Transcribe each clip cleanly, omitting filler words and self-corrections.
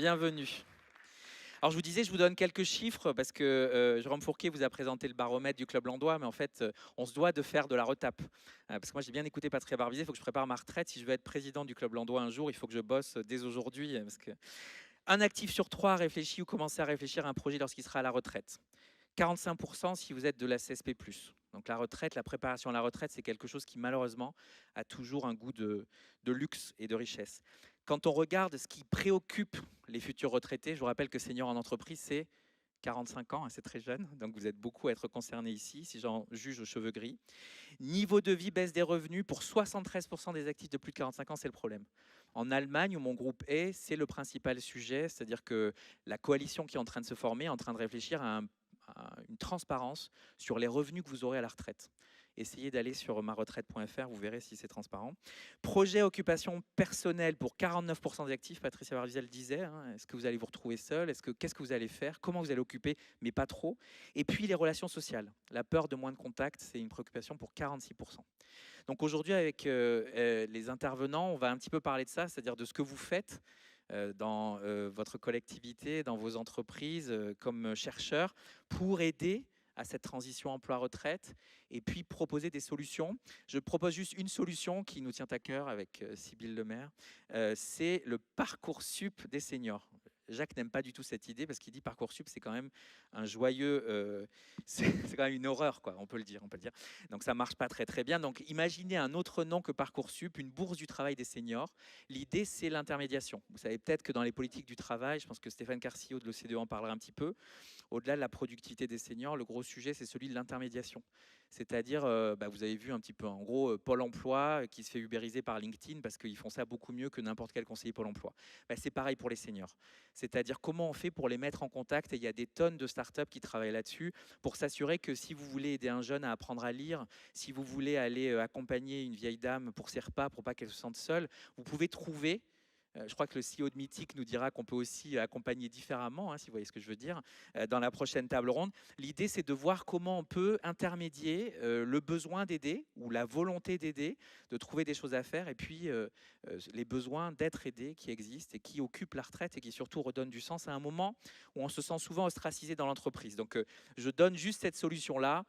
Bienvenue. Alors je vous disais, je vous donne quelques chiffres parce que Jérôme Fourquet vous a présenté le baromètre du Club Landois, mais en fait, on se doit de faire de la retape. Parce que moi, j'ai bien écouté Patrick Barbizet, il faut que je prépare ma retraite. Si je veux être président du Club Landois un jour, il faut que je bosse dès aujourd'hui. Parce que un actif sur trois réfléchit ou commence à réfléchir à un projet lorsqu'il sera à la retraite. 45% si vous êtes de la CSP+. Donc la retraite, la préparation à la retraite, c'est quelque chose qui malheureusement a toujours un goût de luxe et de richesse. Quand on regarde ce qui préoccupe les futurs retraités, je vous rappelle que senior en entreprise, c'est 45 ans, hein, c'est très jeune, donc vous êtes beaucoup à être concernés ici, si j'en juge aux cheveux gris. Niveau de vie, baisse des revenus, pour 73% des actifs de plus de 45 ans, c'est le problème. En Allemagne, où mon groupe est, c'est le principal sujet, c'est-à-dire que la coalition qui est en train de se former est en train de réfléchir à une transparence sur les revenus que vous aurez à la retraite. Essayez d'aller sur maretraite.fr, vous verrez si c'est transparent. Projet occupation personnelle pour 49% des actifs, Patricia Barbizet le disait. Hein. Est-ce que vous allez vous retrouver seul? Qu'est-ce que vous allez faire? Comment vous allez occuper? Mais pas trop. Et puis les relations sociales. La peur de moins de contact, c'est une préoccupation pour 46%. Donc aujourd'hui, avec les intervenants, on va un petit peu parler de ça, c'est-à-dire de ce que vous faites dans votre collectivité, dans vos entreprises, comme chercheurs, pour aider à cette transition emploi-retraite et puis proposer des solutions. Je propose juste une solution qui nous tient à cœur avec Sybille Lemaire, c'est le Parcoursup des seniors. Jacques n'aime pas du tout cette idée parce qu'il dit Parcoursup, c'est quand même un joyeux, c'est quand même une horreur, quoi, on peut le dire. Donc ça marche pas très très bien. Donc imaginez un autre nom que Parcoursup, une bourse du travail des seniors. L'idée, c'est l'intermédiation. Vous savez peut-être que dans les politiques du travail, je pense que Stéphane Carcillo de l'OCDE en parlera un petit peu, au-delà de la productivité des seniors, le gros sujet, c'est celui de l'intermédiation. C'est-à-dire, vous avez vu un petit peu, en gros, Pôle emploi qui se fait ubériser par LinkedIn parce qu'ils font ça beaucoup mieux que n'importe quel conseiller Pôle emploi. C'est pareil pour les seniors. C'est-à-dire comment on fait pour les mettre en contact, et il y a des tonnes de startups qui travaillent là-dessus, pour s'assurer que si vous voulez aider un jeune à apprendre à lire, si vous voulez aller accompagner une vieille dame pour ses repas, pour pas qu'elle se sente seule, vous pouvez trouver. Je crois que le CEO de Mythique nous dira qu'on peut aussi accompagner différemment, hein, si vous voyez ce que je veux dire, dans la prochaine table ronde. L'idée, c'est de voir comment on peut intermédier le besoin d'aider ou la volonté d'aider, de trouver des choses à faire, et puis les besoins d'être aidé qui existent et qui occupent la retraite et qui surtout redonnent du sens à un moment où on se sent souvent ostracisé dans l'entreprise. Donc, je donne juste cette solution-là.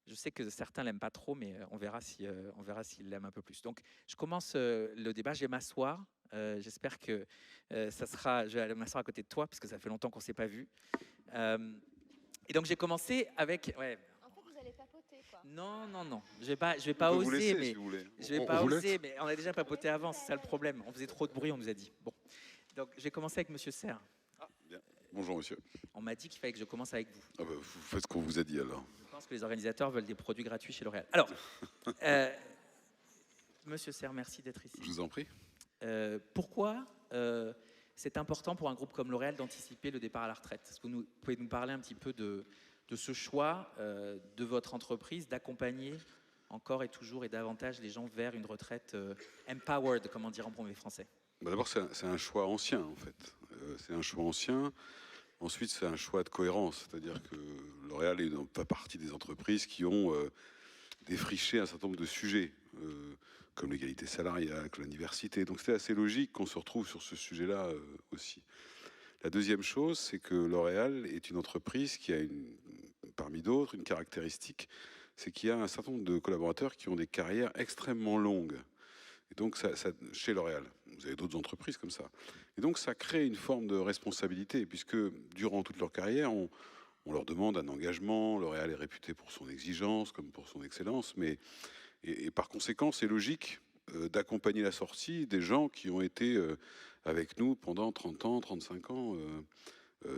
Je sais que certains l'aiment pas trop, mais on verra s'ils l'aiment un peu plus. Donc, je commence le débat. Je vais m'asseoir. J'espère que ça sera. Je vais aller m'asseoir à côté de toi parce que ça fait longtemps qu'on ne s'est pas vu. Et donc, j'ai commencé avec. Ouais. En fait, vous allez papoter, quoi. Non, non, non. Je vais pas On peut vous oser, laisser mais si vous voulez. je vais On pas vous oser, laisse. mais on a déjà papoté avant. C'est ça le problème. On faisait trop de bruit, on nous a dit. Bon. Donc, j'ai commencé avec Monsieur Serre. Bien. Bonjour monsieur. On m'a dit qu'il fallait que je commence avec vous. Ah bah, vous faites ce qu'on vous a dit alors. Je pense que les organisateurs veulent des produits gratuits chez L'Oréal. Alors, Monsieur Serre, merci d'être ici. Je vous en prie. Pourquoi c'est important pour un groupe comme L'Oréal d'anticiper le départ à la retraite? Est-ce que vous pouvez nous parler un petit peu de ce choix de votre entreprise d'accompagner encore et toujours et davantage les gens vers une retraite empowered, comme on dirait en premier français? Bah, d'abord, c'est un choix ancien en fait. C'est un choix ancien. Ensuite, c'est un choix de cohérence. C'est-à-dire que L'Oréal fait partie des entreprises qui ont défriché un certain nombre de sujets, comme l'égalité salariale, comme la diversité. Donc c'était assez logique qu'on se retrouve sur ce sujet-là aussi. La deuxième chose, c'est que L'Oréal est une entreprise qui a, parmi d'autres, une caractéristique, c'est qu'il y a un certain nombre de collaborateurs qui ont des carrières extrêmement longues. Et donc, chez L'Oréal, vous avez d'autres entreprises comme ça. Et donc, ça crée une forme de responsabilité, puisque durant toute leur carrière, on leur demande un engagement. L'Oréal est réputé pour son exigence, comme pour son excellence. Et par conséquent, c'est logique d'accompagner la sortie des gens qui ont été avec nous pendant 30 ans, 35 ans.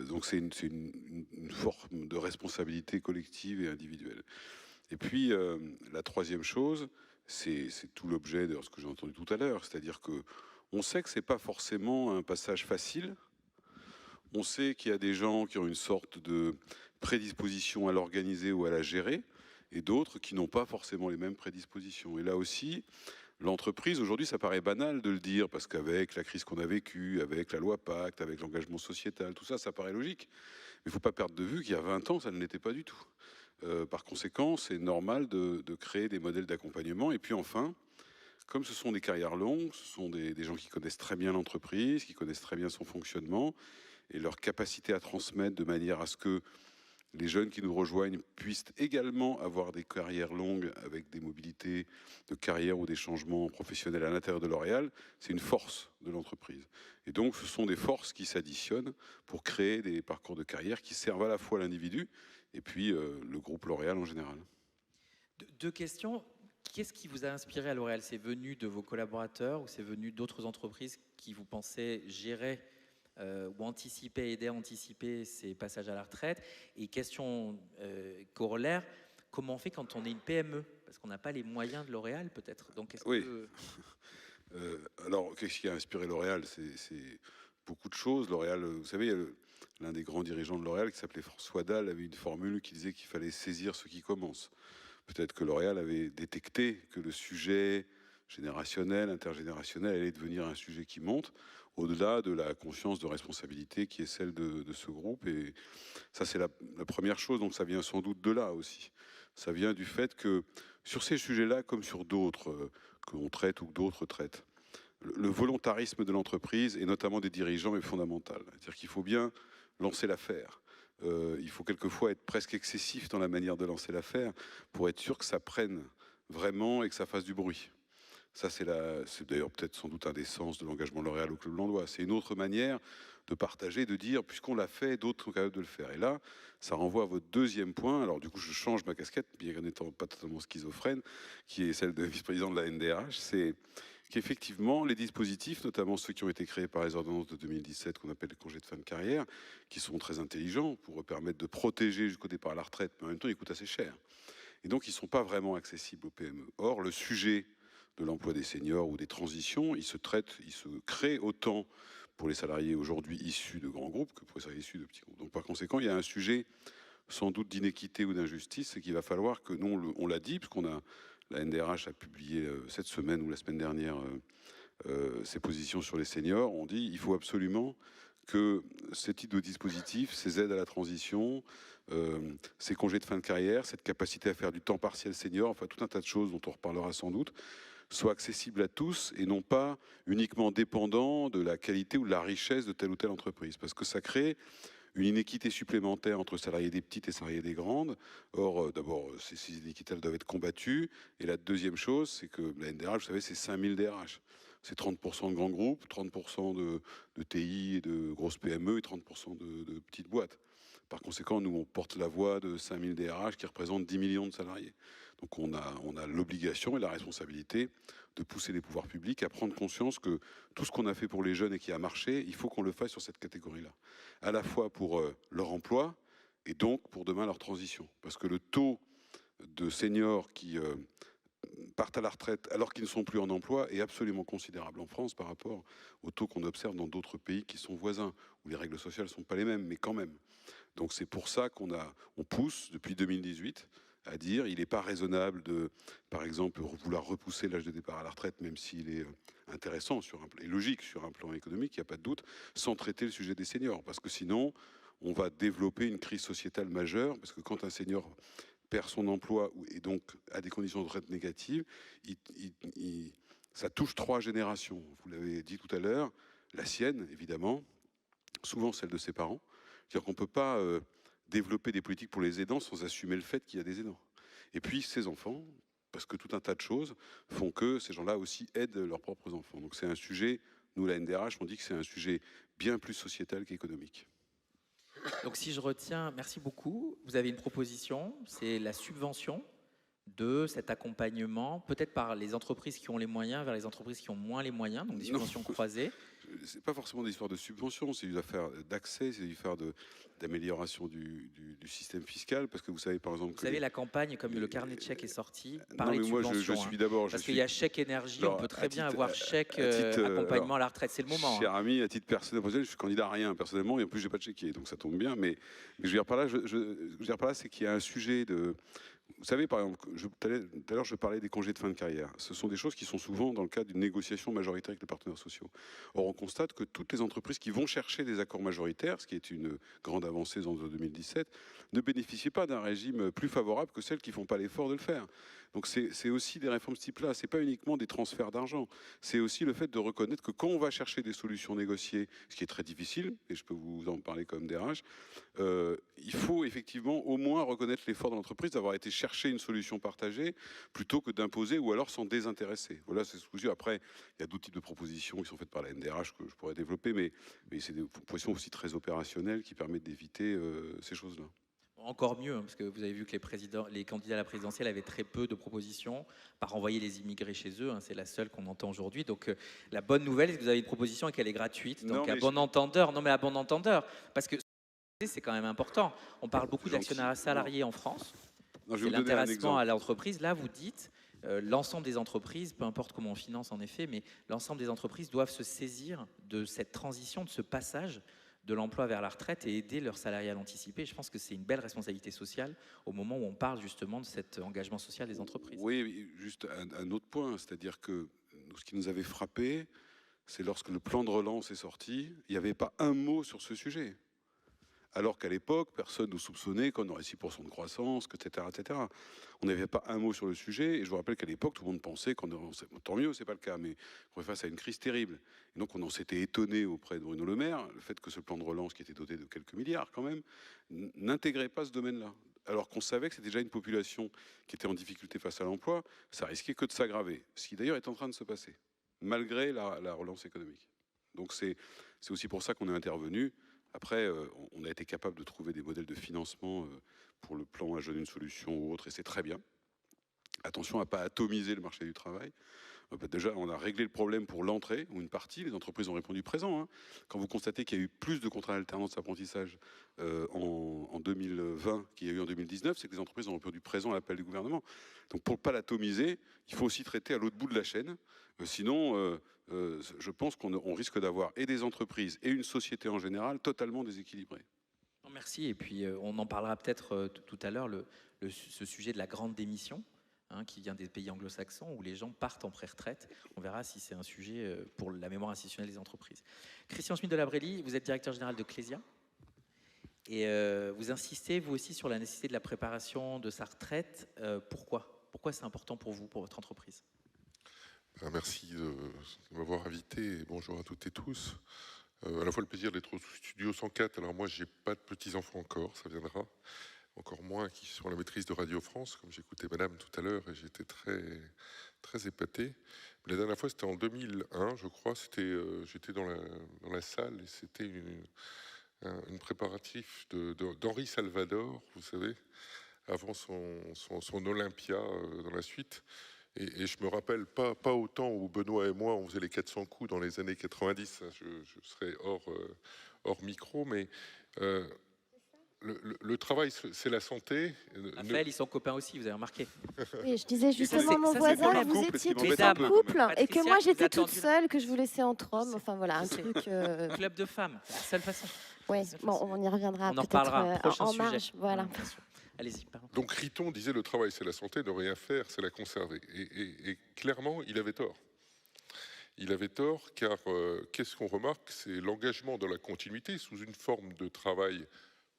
Donc, c'est une forme de responsabilité collective et individuelle. Et puis, la troisième chose, c'est tout l'objet de ce que j'ai entendu tout à l'heure, c'est-à-dire que on sait que c'est pas forcément un passage facile. On sait qu'il y a des gens qui ont une sorte de prédisposition à l'organiser ou à la gérer, et d'autres qui n'ont pas forcément les mêmes prédispositions. Et là aussi, l'entreprise, aujourd'hui, ça paraît banal de le dire, parce qu'avec la crise qu'on a vécue, avec la loi Pacte, avec l'engagement sociétal, tout ça, ça paraît logique. Mais il ne faut pas perdre de vue qu'il y a 20 ans, ça ne l'était pas du tout. Par conséquent, c'est normal de créer des modèles d'accompagnement. Et puis enfin, comme ce sont des carrières longues, ce sont des gens qui connaissent très bien l'entreprise, qui connaissent très bien son fonctionnement, et leur capacité à transmettre de manière à ce que les jeunes qui nous rejoignent puissent également avoir des carrières longues avec des mobilités de carrière ou des changements professionnels à l'intérieur de L'Oréal, c'est une force de l'entreprise. Et donc, ce sont des forces qui s'additionnent pour créer des parcours de carrière qui servent à la fois l'individu et puis le groupe L'Oréal en général. Deux questions. Qu'est-ce qui vous a inspiré à L'Oréal? C'est venu de vos collaborateurs ou c'est venu d'autres entreprises qui vous pensez gérer ou anticiper, aider à anticiper ces passages à la retraite? Et question corollaire, comment on fait quand on est une PME? Parce qu'on n'a pas les moyens de L'Oréal peut-être. Donc, Oui. Alors, qu'est-ce qui a inspiré L'Oréal? C'est beaucoup de choses. L'Oréal, vous savez, l'un des grands dirigeants de L'Oréal, qui s'appelait François Dalle, avait une formule qui disait qu'il fallait saisir ce qui commence. Peut-être que L'Oréal avait détecté que le sujet générationnel, intergénérationnel, allait devenir un sujet qui monte, au-delà de la conscience de responsabilité qui est celle de ce groupe. Et ça, c'est la première chose. Donc, ça vient sans doute de là aussi. Ça vient du fait que sur ces sujets-là, comme sur d'autres que l'on traite ou que d'autres traitent, le volontarisme de l'entreprise et notamment des dirigeants est fondamental. C'est-à-dire qu'il faut bien lancer l'affaire. Il faut quelquefois être presque excessif dans la manière de lancer l'affaire pour être sûr que ça prenne vraiment et que ça fasse du bruit. Ça, c'est d'ailleurs peut-être sans doute un des sens de l'engagement L'Oréal au Club Landois. C'est une autre manière de partager, de dire, puisqu'on l'a fait, d'autres sont capables de le faire. Et là, ça renvoie à votre deuxième point. Alors du coup, je change ma casquette, bien n'étant pas totalement schizophrène, qui est celle de vice-président de la NDRH. C'est qu'effectivement, les dispositifs, notamment ceux qui ont été créés par les ordonnances de 2017, qu'on appelle les congés de fin de carrière, qui sont très intelligents pour permettre de protéger jusqu'au départ à la retraite, mais en même temps, ils coûtent assez cher. Et donc, ils ne sont pas vraiment accessibles aux PME. Or, le sujet de l'emploi des seniors ou des transitions, il se crée autant pour les salariés aujourd'hui issus de grands groupes que pour les salariés issus de petits groupes. Donc, par conséquent, il y a un sujet sans doute d'inéquité ou d'injustice, c'est qu'il va falloir que nous, on l'a dit, puisqu'on a la NDRH a publié cette semaine ou la semaine dernière ses positions sur les seniors. On dit qu'il faut absolument que ce type de dispositif, ces aides à la transition, ces congés de fin de carrière, cette capacité à faire du temps partiel senior, enfin tout un tas de choses dont on reparlera sans doute, soient accessibles à tous et non pas uniquement dépendants de la qualité ou de la richesse de telle ou telle entreprise. Parce que ça crée une inéquité supplémentaire entre salariés des petites et salariés des grandes. Or, d'abord, ces inéquités doivent être combattues. Et la deuxième chose, c'est que la NDRH, vous savez, c'est 5000 DRH. C'est 30% de grands groupes, 30% de TI et de grosses PME et 30% de petites boîtes. Par conséquent, nous, on porte la voix de 5000 DRH qui représentent 10 millions de salariés. Donc on a l'obligation et la responsabilité de pousser les pouvoirs publics à prendre conscience que tout ce qu'on a fait pour les jeunes et qui a marché, il faut qu'on le fasse sur cette catégorie-là. À la fois pour leur emploi et donc pour demain leur transition. Parce que le taux de seniors qui partent à la retraite alors qu'ils ne sont plus en emploi est absolument considérable en France par rapport au taux qu'on observe dans d'autres pays qui sont voisins, où les règles sociales ne sont pas les mêmes, mais quand même. Donc c'est pour ça qu'on pousse depuis 2018 à dire il n'est pas raisonnable de, par exemple, vouloir repousser l'âge de départ à la retraite, même s'il est intéressant et logique sur un plan économique, il n'y a pas de doute, sans traiter le sujet des seniors. Parce que sinon, on va développer une crise sociétale majeure, parce que quand un senior perd son emploi et donc a des conditions de retraite négatives, ça touche 3 générations. Vous l'avez dit tout à l'heure, la sienne, évidemment, souvent celle de ses parents. C'est-à-dire qu'on ne peut pas développer des politiques pour les aidants sans assumer le fait qu'il y a des aidants. Et puis ses enfants, parce que tout un tas de choses font que ces gens-là aussi aident leurs propres enfants. Donc c'est un sujet, nous la NDRH, on dit que c'est un sujet bien plus sociétal qu'économique. Donc si je retiens, merci beaucoup, vous avez une proposition, c'est la subvention de cet accompagnement, peut-être par les entreprises qui ont les moyens vers les entreprises qui ont moins les moyens, donc des subventions croisées. C'est pas forcément des histoires de subvention, c'est une affaire d'accès, c'est une affaire d'amélioration du système fiscal, parce que vous savez par exemple... Vous savez, la campagne, comme le carnet de chèques est sorti, parlait de moi, subvention. je suis d'abord... Parce qu'il y a chèque énergie, on peut très bien avoir chèque accompagnement à la retraite, c'est le moment. Cher ami, à titre personnel, je suis candidat à rien personnellement, et en plus j'ai pas de chéquier, donc ça tombe bien, mais je veux dire par là, c'est qu'il y a un sujet de... Vous savez, par exemple, tout à l'heure, je parlais des congés de fin de carrière. Ce sont des choses qui sont souvent dans le cadre d'une négociation majoritaire avec les partenaires sociaux. Or, on constate que toutes les entreprises qui vont chercher des accords majoritaires, ce qui est une grande avancée dans 2017, ne bénéficient pas d'un régime plus favorable que celles qui ne font pas l'effort de le faire. Donc, c'est aussi des réformes de ce type-là. Ce n'est pas uniquement des transferts d'argent. C'est aussi le fait de reconnaître que quand on va chercher des solutions négociées, ce qui est très difficile, et je peux vous en parler comme DRH, il faut effectivement au moins reconnaître l'effort de l'entreprise d'avoir été chercher une solution partagée plutôt que d'imposer ou alors s'en désintéresser. Voilà, c'est ce que je dis. Après, il y a d'autres types de propositions qui sont faites par la NDRH que je pourrais développer, mais c'est des propositions aussi très opérationnelles qui permettent d'éviter ces choses-là. Encore mieux, parce que vous avez vu que les candidats à la présidentielle avaient très peu de propositions, par renvoyer les immigrés chez eux, c'est la seule qu'on entend aujourd'hui. Donc la bonne nouvelle, c'est que vous avez une proposition et qu'elle est gratuite. Donc à bon entendeur, non mais à bon entendeur, parce que c'est quand même important. On parle beaucoup d'actionnariat salarié en France. C'est l'intéressement à l'entreprise. Là, vous dites, l'ensemble des entreprises, peu importe comment on finance en effet, mais l'ensemble des entreprises doivent se saisir de cette transition, de ce passage de l'emploi vers la retraite et aider leurs salariés à l'anticiper. Je pense que c'est une belle responsabilité sociale au moment où on parle justement de cet engagement social des entreprises. Oui, juste un autre point, c'est-à-dire que ce qui nous avait frappé, c'est lorsque le plan de relance est sorti, il n'y avait pas un mot sur ce sujet. Alors qu'à l'époque, personne ne soupçonnait qu'on aurait 6% de croissance, etc., etc. On n'avait pas un mot sur le sujet, et je vous rappelle qu'à l'époque, tout le monde pensait qu'on aurait, tant mieux, c'est pas le cas, mais qu'on est face à une crise terrible. Et donc on en s'était étonné auprès de Bruno Le Maire, le fait que ce plan de relance, qui était doté de quelques milliards quand même, n'intégrait pas ce domaine-là. Alors qu'on savait que c'était déjà une population qui était en difficulté face à l'emploi, ça risquait que de s'aggraver, ce qui d'ailleurs est en train de se passer, malgré la relance économique. Donc c'est aussi pour ça qu'on est intervenu. Après, on a été capable de trouver des modèles de financement pour le plan À Jeunes une solution ou autre, et c'est très bien. Attention à ne pas atomiser le marché du travail. Déjà, on a réglé le problème pour l'entrée, ou une partie, les entreprises ont répondu présent. Quand vous constatez qu'il y a eu plus de contrats d'alternance d'apprentissage en 2020 qu'il y a eu en 2019, c'est que les entreprises ont répondu présent à l'appel du gouvernement. Donc pour ne pas l'atomiser, il faut aussi traiter à l'autre bout de la chaîne. Sinon, je pense qu'on risque d'avoir et des entreprises et une société en général totalement déséquilibrées. Merci, et puis on en parlera peut-être tout à l'heure, ce sujet de la grande démission, qui vient des pays anglo-saxons où les gens partent en pré-retraite. On verra si c'est un sujet pour la mémoire institutionnelle des entreprises. Christian Schmitt de la Brélie, vous êtes directeur général de Clésia. Et vous insistez, vous aussi, sur la nécessité de la préparation de sa retraite. Pourquoi c'est important pour vous, pour votre entreprise? Merci de m'avoir invité et bonjour à toutes et tous. À la fois le plaisir d'être au studio 104. Alors moi, j'ai pas de petits-enfants encore, ça viendra. Encore moins qui sont à la maîtrise de Radio France, comme j'écoutais Madame tout à l'heure et j'étais très épaté. Mais la dernière fois, c'était en 2001, je crois. J'étais dans la salle et c'était une préparatif d'Henri Salvador, vous savez, avant son Olympia dans la suite. Et je me rappelle pas autant où Benoît et moi on faisait les 400 coups dans les années 90. Je serais hors micro, mais le travail, c'est la santé. Raphaël, ils sont copains aussi, vous avez remarqué. Oui, je disais justement, mon voisin, vous étiez tous en couple, et que moi j'étais toute seule, que je vous laissais entre hommes. Enfin voilà, un truc. Club de femmes, c'est la seule façon. Oui, bon, on y reviendra peut-être en marge. Voilà. Allez-y, pardon. Donc Riton disait le travail, c'est la santé, ne rien faire, c'est la conserver. Et clairement, il avait tort. Il avait tort car qu'est-ce qu'on remarque? C'est l'engagement dans la continuité sous une forme de travail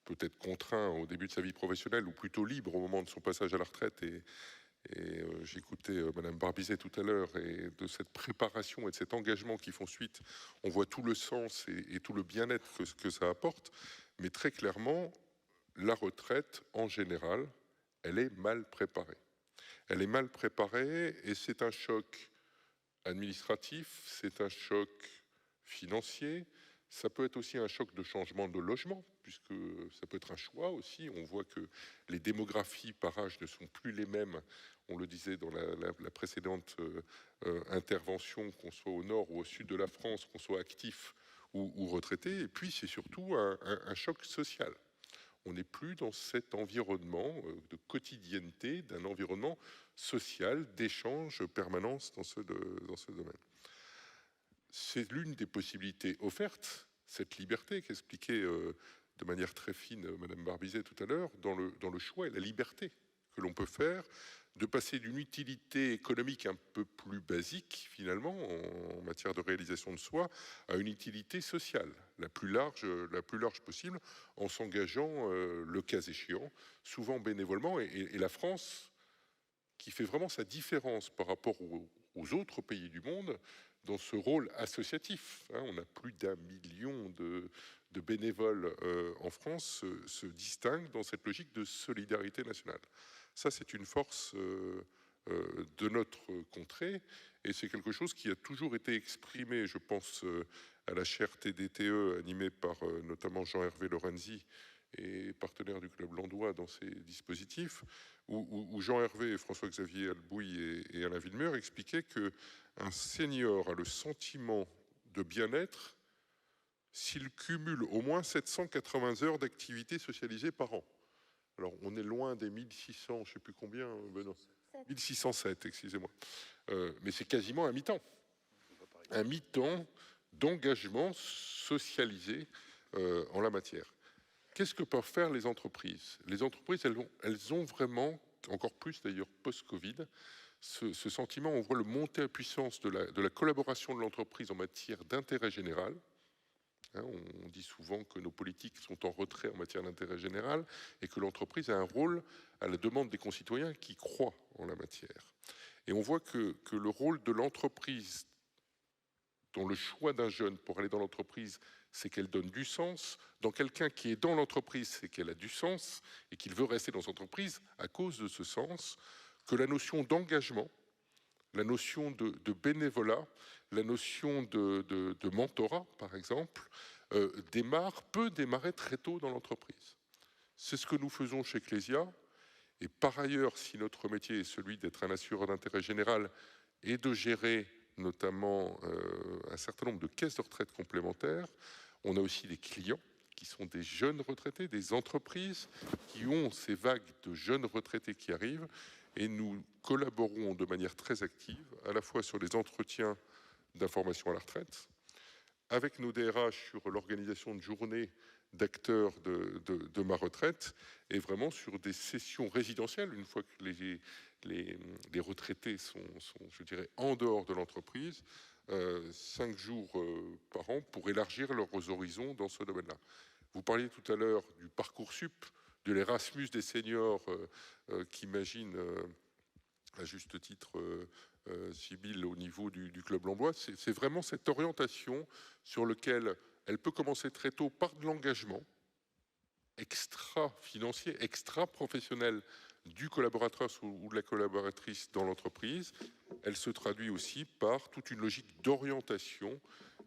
peut-être contraint au début de sa vie professionnelle ou plutôt libre au moment de son passage à la retraite. Et j'écoutais Madame Barbizet tout à l'heure, et de cette préparation et de cet engagement qui font suite, on voit tout le sens et tout le bien-être que ça apporte. Mais très clairement, la retraite, en général, elle est mal préparée. Elle est mal préparée et c'est un choc administratif, c'est un choc financier, ça peut être aussi un choc de changement de logement, puisque ça peut être un choix aussi. On voit que les démographies par âge ne sont plus les mêmes, on le disait dans la précédente intervention, qu'on soit au nord ou au sud de la France, qu'on soit actif ou retraité. Et puis c'est surtout un choc social. On n'est plus dans cet environnement de quotidienneté, d'un environnement social, d'échange, permanence dans ce domaine. C'est l'une des possibilités offertes, cette liberté qu'expliquait de manière très fine Madame Barbizet tout à l'heure, dans le choix et la liberté que l'on peut faire, de passer d'une utilité économique un peu plus basique, finalement, en matière de réalisation de soi, à une utilité sociale, la plus large possible, en s'engageant, le cas échéant, souvent bénévolement. Et la France, qui fait vraiment sa différence par rapport aux autres pays du monde, dans ce rôle associatif. On a plus d'1 million de bénévoles en France, se distingue dans cette logique de solidarité nationale. Ça, c'est une force de notre contrée, et c'est quelque chose qui a toujours été exprimé, je pense, à la chaire TDTE, animée par notamment Jean-Hervé Lorenzi, et partenaire du Club Landois dans ces dispositifs, où Jean-Hervé, François-Xavier Albouy et Alain Villemeur expliquaient qu'un senior a le sentiment de bien-être s'il cumule au moins 780 heures d'activité socialisée par an. Alors, on est loin des 1600, je ne sais plus combien, Benoît. 1607, excusez-moi. Mais c'est quasiment un mi-temps. Un mi-temps d'engagement socialisé en la matière. Qu'est-ce que peuvent faire les entreprises? Les entreprises, elles ont vraiment, encore plus d'ailleurs post-Covid, ce sentiment, on voit le montée à puissance de la collaboration de l'entreprise en matière d'intérêt général. On dit souvent que nos politiques sont en retrait en matière d'intérêt général et que l'entreprise a un rôle à la demande des concitoyens qui croient en la matière. Et on voit que le rôle de l'entreprise, dont le choix d'un jeune pour aller dans l'entreprise, c'est qu'elle donne du sens. Dans quelqu'un qui est dans l'entreprise, c'est qu'elle a du sens et qu'il veut rester dans son entreprise à cause de ce sens, que la notion d'engagement, la notion de bénévolat, la notion de mentorat, par exemple, peut démarrer très tôt dans l'entreprise. C'est ce que nous faisons chez Clésia. Et par ailleurs, si notre métier est celui d'être un assureur d'intérêt général et de gérer notamment un certain nombre de caisses de retraite complémentaires, on a aussi des clients qui sont des jeunes retraités, des entreprises qui ont ces vagues de jeunes retraités qui arrivent, et nous collaborons de manière très active, à la fois sur les entretiens d'information à la retraite, avec nos DRH sur l'organisation de journées d'acteurs de ma retraite, et vraiment sur des sessions résidentielles, une fois que les retraités sont, je dirais, en dehors de l'entreprise, 5 jours par an pour élargir leurs horizons dans ce domaine-là. Vous parliez tout à l'heure du Parcoursup, de l'Erasmus des seniors qu'imagine à juste titre Sybille au niveau du Club Landois. C'est vraiment cette orientation sur laquelle elle peut commencer très tôt par de l'engagement extra-financier, extra-professionnel du collaborateur ou de la collaboratrice dans l'entreprise. Elle se traduit aussi par toute une logique d'orientation,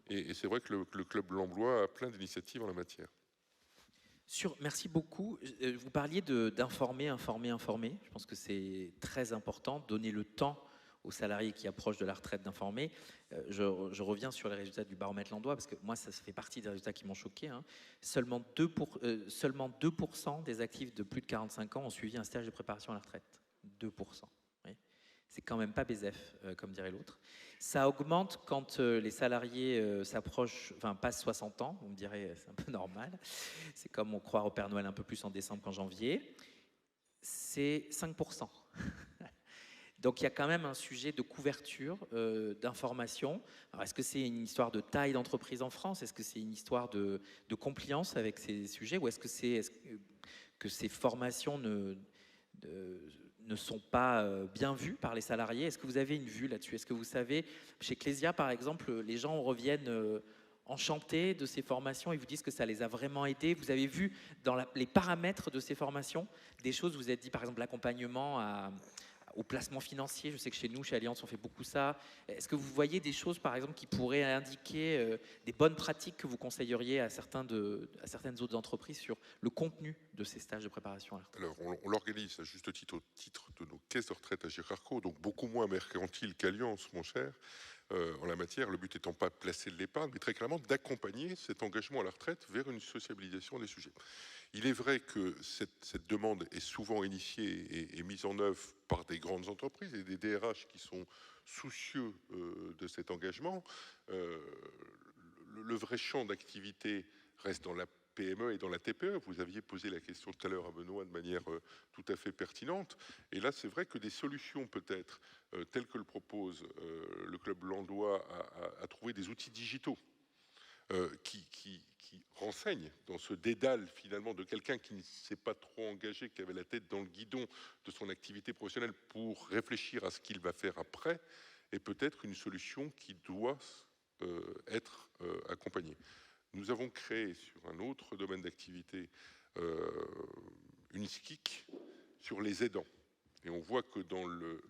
et c'est vrai que le Club Landois a plein d'initiatives en la matière. Merci beaucoup. Vous parliez d'informer, informer. Je pense que c'est très important, donner le temps aux salariés qui approchent de la retraite d'informer. Je reviens sur les résultats du baromètre Landois, parce que moi, ça fait partie des résultats qui m'ont choqué. Seulement 2% des actifs de plus de 45 ans ont suivi un stage de préparation à la retraite. 2%. C'est quand même pas BZF, comme dirait l'autre. Ça augmente quand les salariés passent 60 ans. Vous me direz, c'est un peu normal. C'est comme on croit au Père Noël un peu plus en décembre qu'en janvier. C'est 5%. Donc il y a quand même un sujet de couverture, d'information. Alors est-ce que c'est une histoire de taille d'entreprise en France? Est-ce que c'est une histoire de compliance avec ces sujets? Ou est-ce que ces formations ne sont pas bien vues par les salariés? Est-ce que vous avez une vue là-dessus? Est-ce que vous savez, chez Clésia par exemple, les gens reviennent enchantés de ces formations et vous disent que ça les a vraiment aidés? Vous avez vu dans les paramètres de ces formations des choses, vous avez dit par exemple l'accompagnement au placement financier. Je sais que chez nous, chez Allianz, on fait beaucoup ça. Est-ce que vous voyez des choses, par exemple, qui pourraient indiquer des bonnes pratiques que vous conseilleriez à certaines autres entreprises sur le contenu de ces stages de préparation à la retraite? Alors, on l'organise à juste titre au titre de nos caisses de retraite à Girarco, donc beaucoup moins mercantile qu'Allianz, mon cher, en la matière. Le but étant pas de placer de l'épargne, mais très clairement d'accompagner cet engagement à la retraite vers une sociabilisation des sujets. Il est vrai que cette demande est souvent initiée et mise en œuvre par des grandes entreprises et des DRH qui sont soucieux de cet engagement. Le vrai champ d'activité reste dans la PME et dans la TPE. Vous aviez posé la question tout à l'heure à Benoît de manière tout à fait pertinente. Et là, c'est vrai que des solutions peut-être telles que le propose le Club Landois à trouver des outils digitaux qui renseignent dans ce dédale finalement de quelqu'un qui ne s'est pas trop engagé, qui avait la tête dans le guidon de son activité professionnelle pour réfléchir à ce qu'il va faire après, est peut-être une solution qui doit être accompagnée. Nous avons créé sur un autre domaine d'activité une SKIC sur les aidants. Et on voit que dans le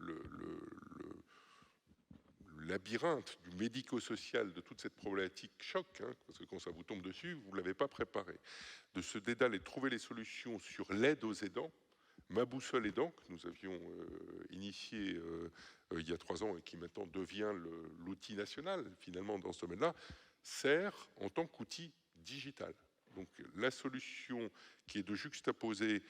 labyrinthe du médico-social de toute cette problématique choc, hein, parce que quand ça vous tombe dessus, vous ne l'avez pas préparé, de ce dédale et de trouver les solutions sur l'aide aux aidants. Ma boussole aidant, que nous avions initié il y a 3 ans et qui maintenant devient l'outil national finalement dans ce domaine-là, sert en tant qu'outil digital. Donc la solution qui est de juxtaposer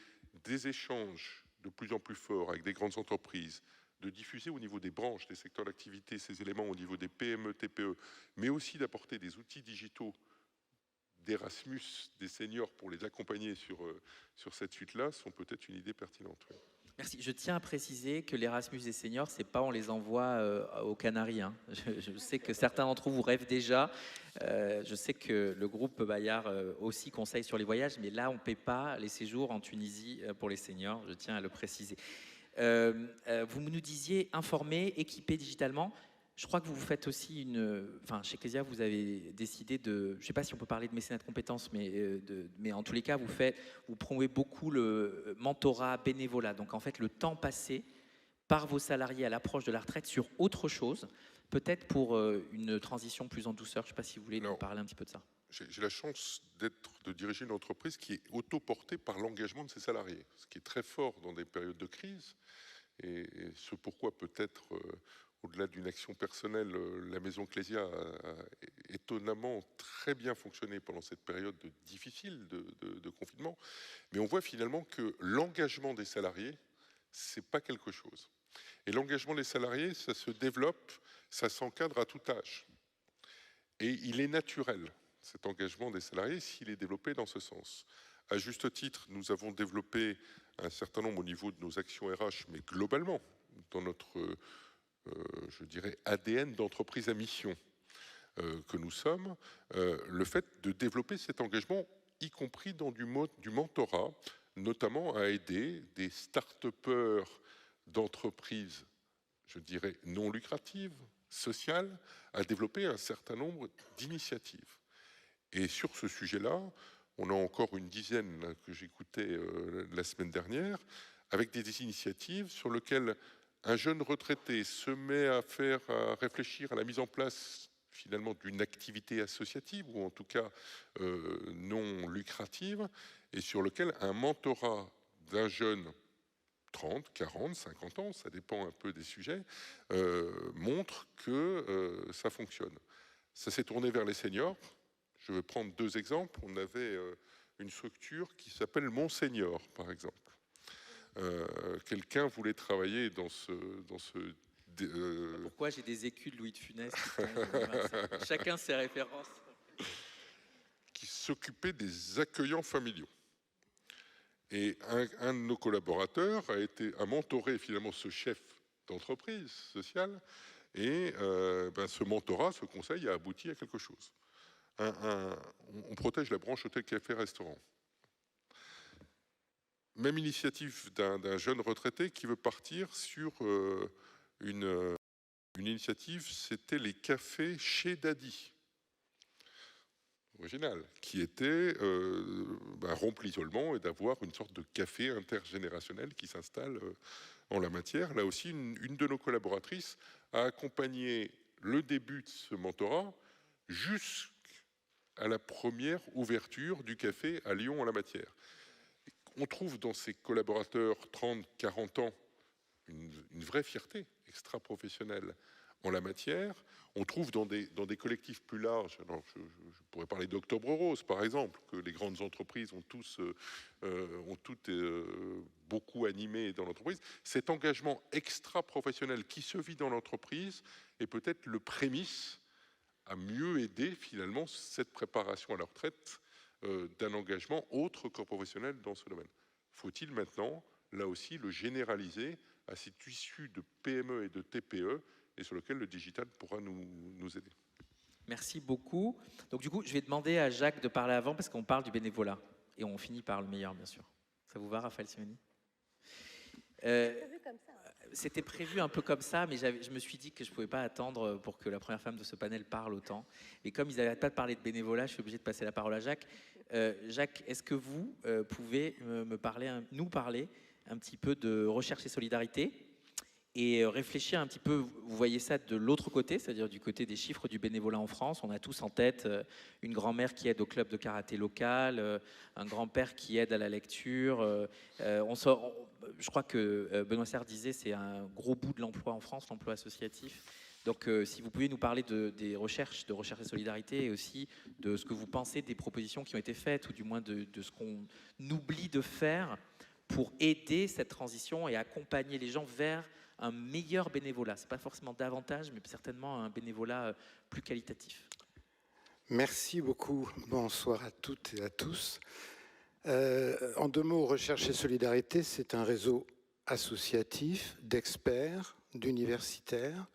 des échanges de plus en plus forts avec des grandes entreprises, de diffuser au niveau des branches, des secteurs d'activité, ces éléments au niveau des PME, TPE, mais aussi d'apporter des outils digitaux d'Erasmus, des seniors pour les accompagner sur cette suite-là, sont peut-être une idée pertinente. Oui. Merci. Je tiens à préciser que l'Erasmus des seniors, c'est pas on les envoie aux Canaries. Hein. Je sais que certains d'entre vous rêvent déjà. Je sais que le groupe Bayard aussi conseille sur les voyages, mais là, on ne paie pas les séjours en Tunisie pour les seniors. Je tiens à le préciser. Vous nous disiez informer, équiper digitalement. Je crois que vous faites aussi enfin, chez Ecclesia, vous avez décidé de, je ne sais pas si on peut parler de mécénat de compétences, mais en tous les cas, vous promouvez beaucoup le mentorat, bénévolat. Donc en fait, le temps passé par vos salariés à l'approche de la retraite sur autre chose, peut-être pour une transition plus en douceur. Je ne sais pas si vous voulez nous parler un petit peu de ça. J'ai la chance de diriger une entreprise qui est autoportée par l'engagement de ses salariés, ce qui est très fort dans des périodes de crise, et ce pourquoi peut-être, au-delà d'une action personnelle, la maison Ecclesia a étonnamment très bien fonctionné pendant cette période difficile de confinement, mais on voit finalement que l'engagement des salariés, c'est pas quelque chose. Et l'engagement des salariés, ça se développe, ça s'encadre à tout âge. Et il est naturel, cet engagement des salariés, s'il est développé dans ce sens. À juste titre, nous avons développé un certain nombre au niveau de nos actions RH, mais globalement, dans notre, je dirais, ADN d'entreprise à mission que nous sommes, le fait de développer cet engagement, y compris dans du mentorat, notamment à aider des start-upers d'entreprises, je dirais, non lucratives, sociales, à développer un certain nombre d'initiatives. Et sur ce sujet-là, on a encore une dizaine que j'écoutais la semaine dernière, avec des initiatives sur lesquelles un jeune retraité se met à réfléchir à la mise en place finalement d'une activité associative, ou en tout cas non lucrative, et sur lequel un mentorat d'un jeune 30, 40, 50 ans, ça dépend un peu des sujets, montre que ça fonctionne. Ça s'est tourné vers les seniors. Je vais prendre 2 exemples. On avait une structure qui s'appelle Mon Senior, par exemple. Quelqu'un voulait travailler dans ce Pourquoi j'ai des écus de Louis de Funès qui tombent, chacun ses références. Qui s'occupait des accueillants familiaux. Et un de nos collaborateurs a mentoré finalement ce chef d'entreprise sociale, et ce mentorat, ce conseil a abouti à quelque chose. On protège la branche hôtel, café, restaurant. Même initiative d'un jeune retraité qui veut partir sur une initiative, c'était les cafés chez Daddy. Original, qui était rompre l'isolement et d'avoir une sorte de café intergénérationnel qui s'installe en la matière. Là aussi, une de nos collaboratrices a accompagné le début de ce mentorat jusqu'à la première ouverture du café à Lyon en la matière. On trouve dans ces collaborateurs 30-40 ans une vraie fierté extra-professionnelle en la matière. On trouve dans des collectifs plus larges, alors je pourrais parler d'Octobre Rose par exemple, que les grandes entreprises ont toutes beaucoup animé dans l'entreprise. Cet engagement extra-professionnel qui se vit dans l'entreprise est peut-être le prémisse à mieux aider finalement cette préparation à la retraite d'un engagement autre que professionnel dans ce domaine. Faut-il maintenant, là aussi, le généraliser à cette issue de PME et de TPE et sur lequel le digital pourra nous aider. Merci beaucoup. Donc du coup, je vais demander à Jacques de parler avant parce qu'on parle du bénévolat et on finit par le meilleur, bien sûr. Ça vous va, Raphaël Simonyi? C'était prévu un peu comme ça, mais je me suis dit que je ne pouvais pas attendre pour que la première femme de ce panel parle autant. Et comme ils n'arrêtent pas de parler de bénévolat, je suis obligé de passer la parole à Jacques. Jacques, est-ce que vous pouvez nous parler un petit peu de recherche et solidarité et réfléchir un petit peu, vous voyez ça de l'autre côté, c'est-à-dire du côté des chiffres du bénévolat en France. On a tous en tête une grand-mère qui aide au club de karaté local, un grand-père qui aide à la lecture. Je crois que Benoît Serre disait c'est un gros bout de l'emploi en France, l'emploi associatif. Donc si vous pouviez nous parler des recherches, de recherche et solidarité, et aussi de ce que vous pensez des propositions qui ont été faites, ou du moins de ce qu'on oublie de faire pour aider cette transition et accompagner les gens vers un meilleur bénévolat. Ce n'est pas forcément davantage, mais certainement un bénévolat plus qualitatif. Merci beaucoup. Bonsoir à toutes et à tous. En 2 mots, Recherche et Solidarité, c'est un réseau associatif d'experts, d'universitaires,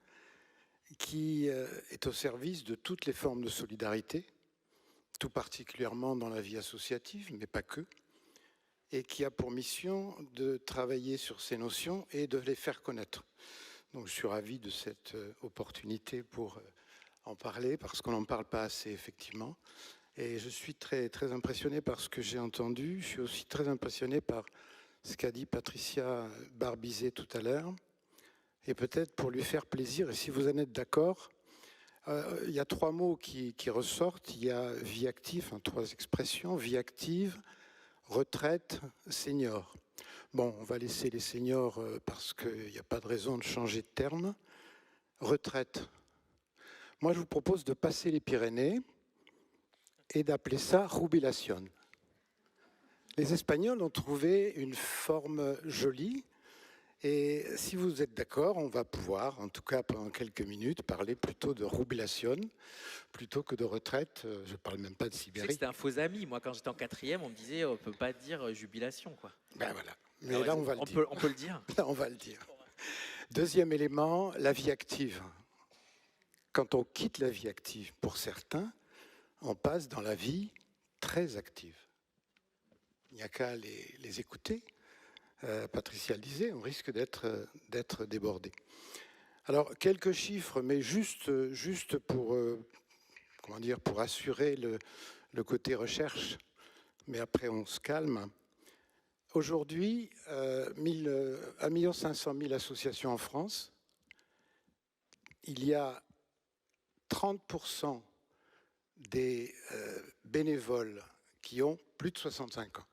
qui est au service de toutes les formes de solidarité, tout particulièrement dans la vie associative, mais pas que, et qui a pour mission de travailler sur ces notions et de les faire connaître. Donc je suis ravi de cette opportunité pour en parler, parce qu'on n'en parle pas assez, effectivement. Et je suis très, très impressionné par ce que j'ai entendu. Je suis aussi très impressionné par ce qu'a dit Patricia Barbizet tout à l'heure. Et peut-être pour lui faire plaisir, et si vous en êtes d'accord, il y a 3 mots qui ressortent. Il y a vie active, 3 expressions, vie active, retraite, senior. Bon, on va laisser les seniors parce qu'il n'y a pas de raison de changer de terme. Retraite. Moi, je vous propose de passer les Pyrénées et d'appeler ça jubilación. Les Espagnols ont trouvé une forme jolie. Et si vous êtes d'accord, on va pouvoir, en tout cas pendant quelques minutes, parler plutôt de jubilación plutôt que de retraite. Je ne parle même pas de Sibérie. C'était un faux ami. Moi, quand j'étais en 4e, on me disait on ne peut pas dire jubilation, quoi. Ben voilà. Mais là, on va le dire. On peut le dire. Là, on va le dire. Deuxième élément, la vie active. Quand on quitte la vie active, pour certains, on passe dans la vie très active. Il n'y a qu'à les écouter. Patricia le disait, on risque d'être débordé. Alors, quelques chiffres, mais juste pour, pour assurer le côté recherche, mais après on se calme. Aujourd'hui, 1 500 000 associations en France. Il y a 30% des bénévoles qui ont plus de 65 ans.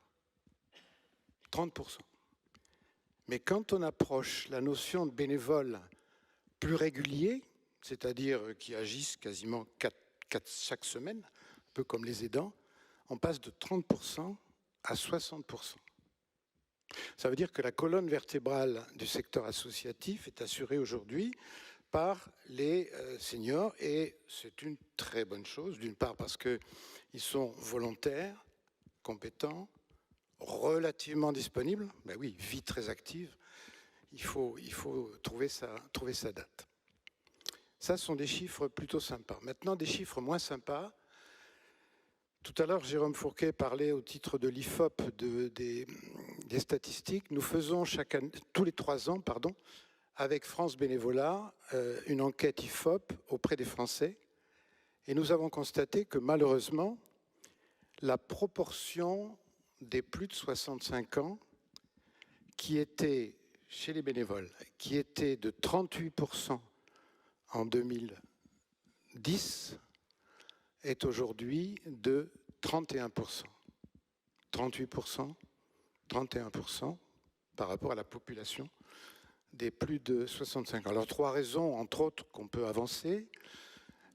30%. Mais quand on approche la notion de bénévoles plus réguliers, c'est-à-dire qui agissent quasiment 4 chaque semaine, un peu comme les aidants, on passe de 30% à 60%. Ça veut dire que la colonne vertébrale du secteur associatif est assurée aujourd'hui par les seniors, et c'est une très bonne chose, d'une part parce qu'ils sont volontaires, compétents, relativement disponibles. Ben oui, vie très active, il faut trouver sa date. Ça, ce sont des chiffres plutôt sympas. Maintenant, des chiffres moins sympas. Tout à l'heure, Jérôme Fourquet parlait au titre de l'IFOP des statistiques. Nous faisons tous les 3 ans, avec France Bénévolat, une enquête IFOP auprès des Français. Et nous avons constaté que malheureusement, la proportion des plus de 65 ans qui étaient chez les bénévoles, qui était de 38% en 2010, est aujourd'hui de 31%. 38%, 31% par rapport à la population des plus de 65 ans. Alors 3 raisons, entre autres, qu'on peut avancer.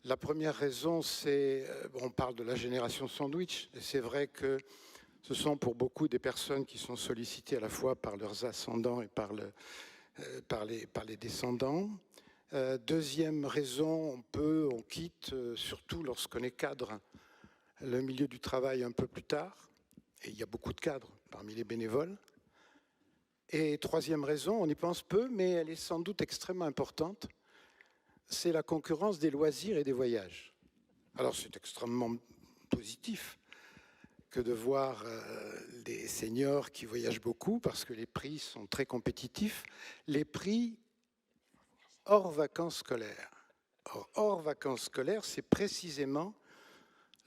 La première raison, c'est, on parle de la génération sandwich, et c'est vrai que ce sont pour beaucoup des personnes qui sont sollicitées à la fois par leurs ascendants et par les descendants. Deuxième raison, on quitte, surtout lorsqu'on est cadre, le milieu du travail un peu plus tard, et il y a beaucoup de cadres parmi les bénévoles. Et troisième raison, on y pense peu, mais elle est sans doute extrêmement importante, c'est la concurrence des loisirs et des voyages. Alors c'est extrêmement positif que de voir des seniors qui voyagent beaucoup parce que les prix sont très compétitifs. Les prix hors vacances scolaires. Or, hors vacances scolaires, c'est précisément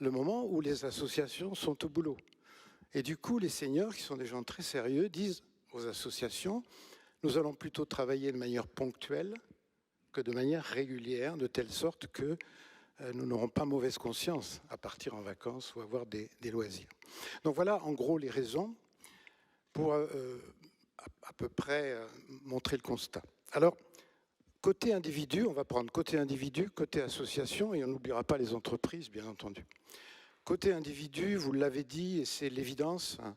le moment où les associations sont au boulot. Et du coup, les seniors, qui sont des gens très sérieux, disent aux associations, nous allons plutôt travailler de manière ponctuelle que de manière régulière, de telle sorte que nous n'aurons pas mauvaise conscience à partir en vacances ou avoir des loisirs. Donc voilà en gros les raisons pour à peu près montrer le constat. Alors, côté individu, on va prendre côté individu, côté association, et on n'oubliera pas les entreprises, bien entendu. Côté individu, vous l'avez dit, et c'est l'évidence, hein,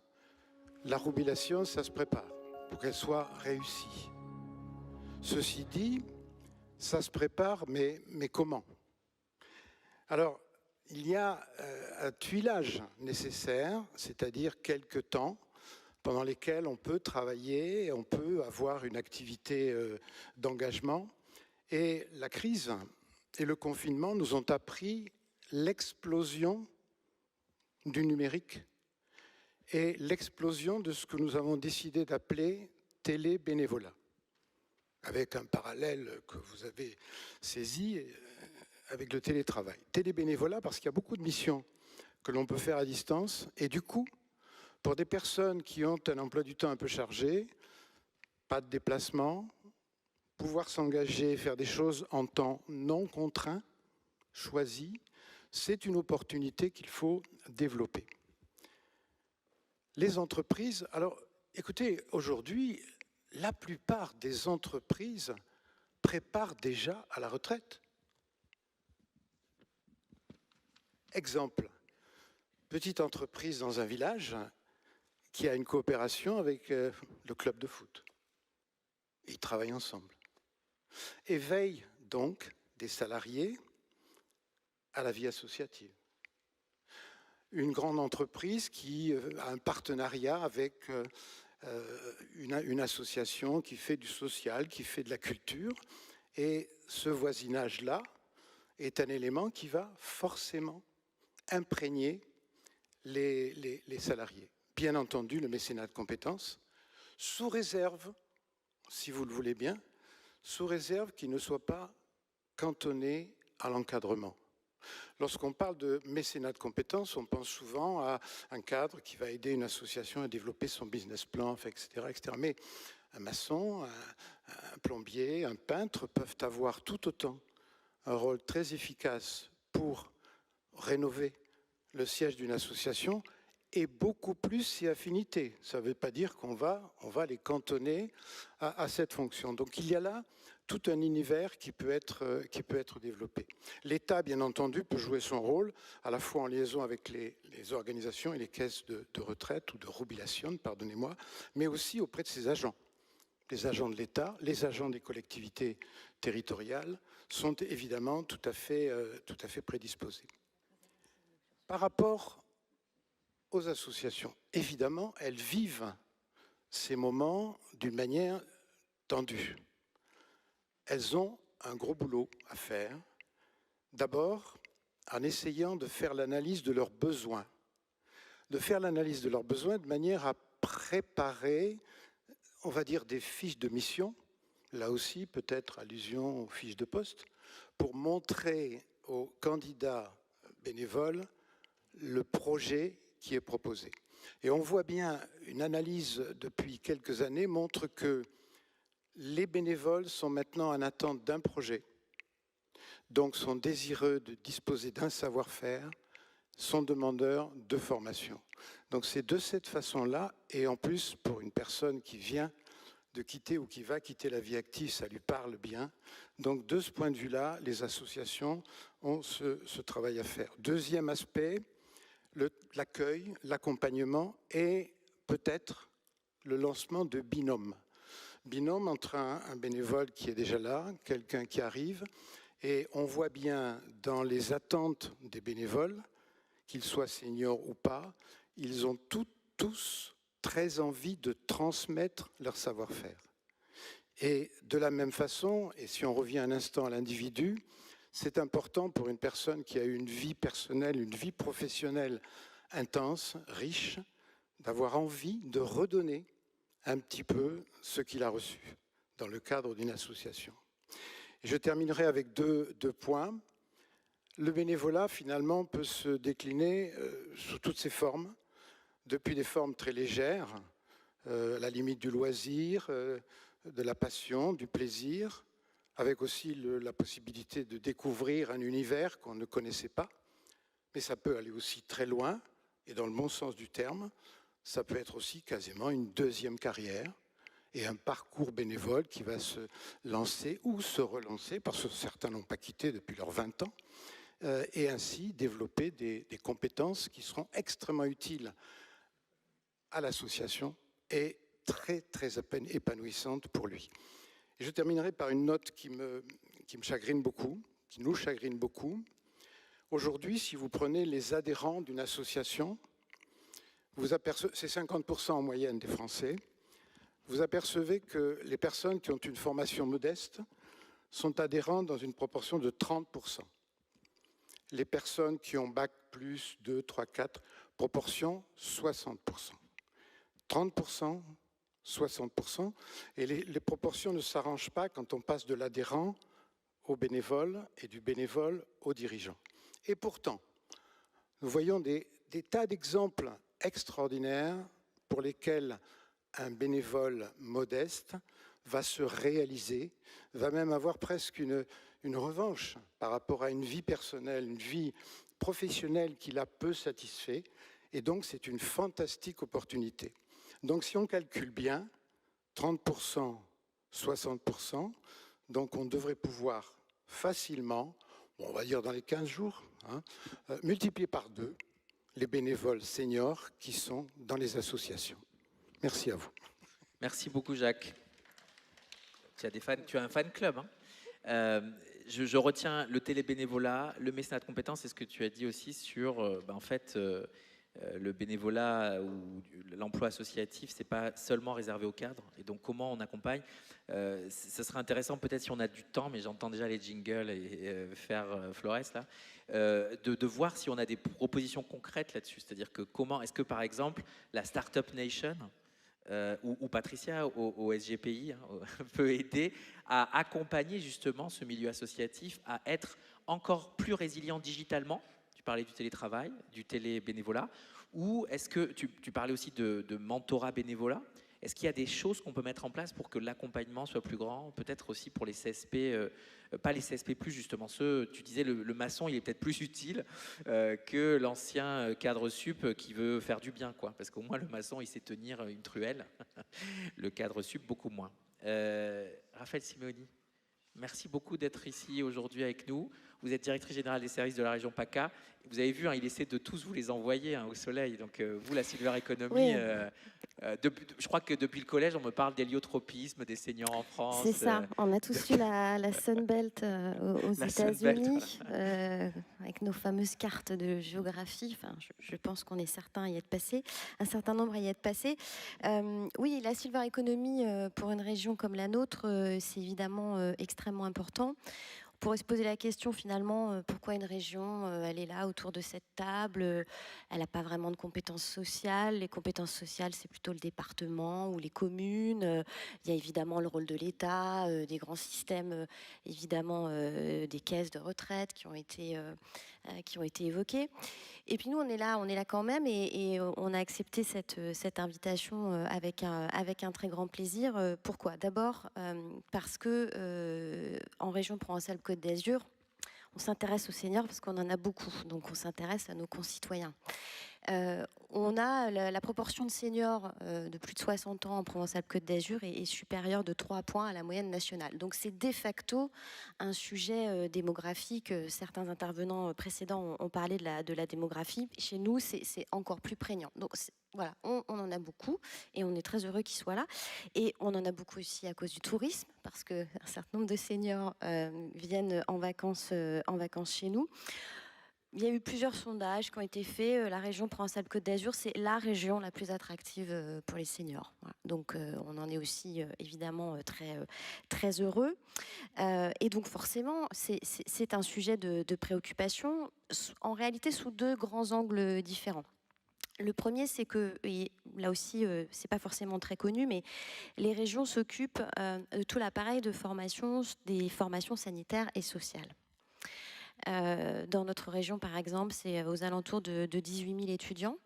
la jubilation, ça se prépare pour qu'elle soit réussie. Ceci dit, ça se prépare, mais comment ? Alors, il y a un tuilage nécessaire, c'est-à-dire quelques temps pendant lesquels on peut travailler, on peut avoir une activité d'engagement. Et la crise et le confinement nous ont appris l'explosion du numérique et l'explosion de ce que nous avons décidé d'appeler télébénévolat, avec un parallèle que vous avez saisi avec le télétravail. Télébénévolat parce qu'il y a beaucoup de missions que l'on peut faire à distance et du coup, pour des personnes qui ont un emploi du temps un peu chargé, pas de déplacement, pouvoir s'engager, faire des choses en temps non contraint, choisi, c'est une opportunité qu'il faut développer. Les entreprises, alors écoutez, aujourd'hui, la plupart des entreprises préparent déjà à la retraite. Exemple, petite entreprise dans un village qui a une coopération avec le club de foot. Ils travaillent ensemble. Et veillent donc des salariés à la vie associative. Une grande entreprise qui a un partenariat avec une association qui fait du social, qui fait de la culture. Et ce voisinage-là est un élément qui va forcément imprégner les salariés. Bien entendu, le mécénat de compétences, sous réserve, si vous le voulez bien, sous réserve qu'il ne soit pas cantonné à l'encadrement. Lorsqu'on parle de mécénat de compétences, on pense souvent à un cadre qui va aider une association à développer son business plan, etc., etc. Mais un maçon, un plombier, un peintre peuvent avoir tout autant un rôle très efficace pour rénover le siège d'une association et beaucoup plus si affinité. Ça ne veut pas dire qu'on va les cantonner à cette fonction. Donc il y a là tout un univers qui peut être développé. L'État, bien entendu, peut jouer son rôle à la fois en liaison avec les organisations et les caisses de retraite ou de jubilation, pardonnez-moi, mais aussi auprès de ses agents. Les agents de l'État, les agents des collectivités territoriales sont évidemment tout à fait prédisposés. Par rapport aux associations, évidemment, elles vivent ces moments d'une manière tendue. Elles ont un gros boulot à faire. D'abord, en essayant de faire l'analyse de leurs besoins. De faire l'analyse de leurs besoins de manière à préparer, on va dire, des fiches de mission, là aussi peut-être allusion aux fiches de poste, pour montrer aux candidats bénévoles le projet qui est proposé. Et on voit bien, une analyse depuis quelques années montre que les bénévoles sont maintenant en attente d'un projet, donc sont désireux de disposer d'un savoir-faire, sont demandeurs de formation. Donc c'est de cette façon-là, et en plus pour une personne qui vient de quitter ou qui va quitter la vie active, ça lui parle bien. Donc de ce point de vue-là, les associations ont ce travail à faire. Deuxième aspect, l'accueil, l'accompagnement et peut-être le lancement de binômes. Binôme entre un bénévole qui est déjà là, quelqu'un qui arrive, et on voit bien dans les attentes des bénévoles qu'ils soient seniors ou pas, ils ont tous très envie de transmettre leur savoir-faire. Et de la même façon, et si on revient un instant à l'individu, c'est important pour une personne qui a une vie personnelle, une vie professionnelle intense, riche, d'avoir envie de redonner un petit peu ce qu'il a reçu dans le cadre d'une association. Et je terminerai avec deux points. Le bénévolat, finalement, peut se décliner sous toutes ses formes, depuis des formes très légères, la limite du loisir, de la passion, du plaisir, avec aussi la possibilité de découvrir un univers qu'on ne connaissait pas. Mais ça peut aller aussi très loin, et dans le bon sens du terme, ça peut être aussi quasiment une deuxième carrière et un parcours bénévole qui va se lancer ou se relancer, parce que certains n'ont pas quitté depuis leurs 20 ans, et ainsi développer des compétences qui seront extrêmement utiles à l'association et très épanouissantes pour lui. Et je terminerai par une note qui me chagrine beaucoup, qui nous chagrine beaucoup. Aujourd'hui, si vous prenez les adhérents d'une association, vous apercevez, c'est 50% en moyenne des Français, vous apercevez que les personnes qui ont une formation modeste sont adhérents dans une proportion de 30%. Les personnes qui ont bac plus 2, 3, 4, proportion 60%. 30%, 60%, et les proportions ne s'arrangent pas quand on passe de l'adhérent au bénévole et du bénévole au dirigeant. Et pourtant, nous voyons des tas d'exemples extraordinaires pour lesquels un bénévole modeste va se réaliser, va même avoir presque une revanche par rapport à une vie personnelle, une vie professionnelle qui l'a peu satisfait, et donc c'est une fantastique opportunité. Donc si on calcule bien, 30%, 60%, donc on devrait pouvoir facilement, on va dire dans les 15 jours, multiplier par 2 les bénévoles seniors qui sont dans les associations. Merci à vous. Merci beaucoup Jacques. Tu as un fan club. Je retiens le télébénévolat, le mécénat de compétences et ce que tu as dit aussi sur le bénévolat ou l'emploi associatif, c'est pas seulement réservé aux cadres. Et donc, comment on accompagne ce serait intéressant, peut-être si on a du temps, mais j'entends déjà les jingles et faire Flores là, de voir si on a des propositions concrètes là-dessus. C'est-à-dire que comment est-ce que, par exemple, la Startup Nation ou Patricia au SGPI peut aider à accompagner justement ce milieu associatif à être encore plus résilient digitalement. Tu parlais du télétravail, du télébénévolat, ou est-ce que tu parlais aussi de mentorat bénévolat? Est-ce qu'il y a des choses qu'on peut mettre en place pour que l'accompagnement soit plus grand? Peut-être aussi pour les CSP, pas les CSP+, justement, ceux, tu disais le maçon, il est peut-être plus utile que l'ancien cadre sup qui veut faire du bien, quoi. Parce qu'au moins le maçon, il sait tenir une truelle, le cadre sup, beaucoup moins. Raphaël Simeoni, merci beaucoup d'être ici aujourd'hui avec nous. Vous êtes directrice générale des services de la région PACA. Vous avez vu, il essaie de tous vous les envoyer au soleil. Donc, vous, la Silver Economy, je crois que depuis le collège, on me parle d'héliotropisme, des seniors en France. C'est ça. On a tous eu la Sunbelt aux États-Unis, avec nos fameuses cartes de géographie. Enfin, je pense qu'on est certains à y être passés, un certain nombre à y être passés. Oui, la Silver Economy, pour une région comme la nôtre, c'est évidemment extrêmement important. On pourrait se poser la question finalement, pourquoi une région, elle est là autour de cette table, elle n'a pas vraiment de compétences sociales. Les compétences sociales, c'est plutôt le département ou les communes. Il y a évidemment le rôle de l'État, des grands systèmes, évidemment des caisses de retraite qui ont été évoquées. Et puis nous, on est là quand même, et on a accepté cette invitation avec un très grand plaisir. Pourquoi? D'abord parce que en région Provence-Alpes-Côte d'Azur, on s'intéresse aux seniors parce qu'on en a beaucoup, donc on s'intéresse à nos concitoyens. On a la proportion de seniors de plus de 60 ans en Provence-Alpes-Côte d'Azur est supérieure de 3 points à la moyenne nationale. Donc c'est de facto un sujet démographique. Certains intervenants précédents ont parlé de la démographie. Chez nous, c'est encore plus prégnant. Donc voilà, on en a beaucoup et on est très heureux qu'ils soient là. Et on en a beaucoup aussi à cause du tourisme, parce qu'un certain nombre de seniors viennent en vacances chez nous. il y a eu plusieurs sondages qui ont été faits. La région Provence-Alpes-Côte d'Azur, c'est la région la plus attractive pour les seniors. Voilà. Donc, on en est aussi évidemment très heureux. Et donc, forcément, c'est un sujet de préoccupation, en réalité sous 2 grands angles différents. Le premier, c'est que, et là aussi, c'est pas forcément très connu, mais les régions s'occupent de tout l'appareil de formation, des formations sanitaires et sociales. Dans notre région, par exemple, c'est aux alentours de 18 000 étudiants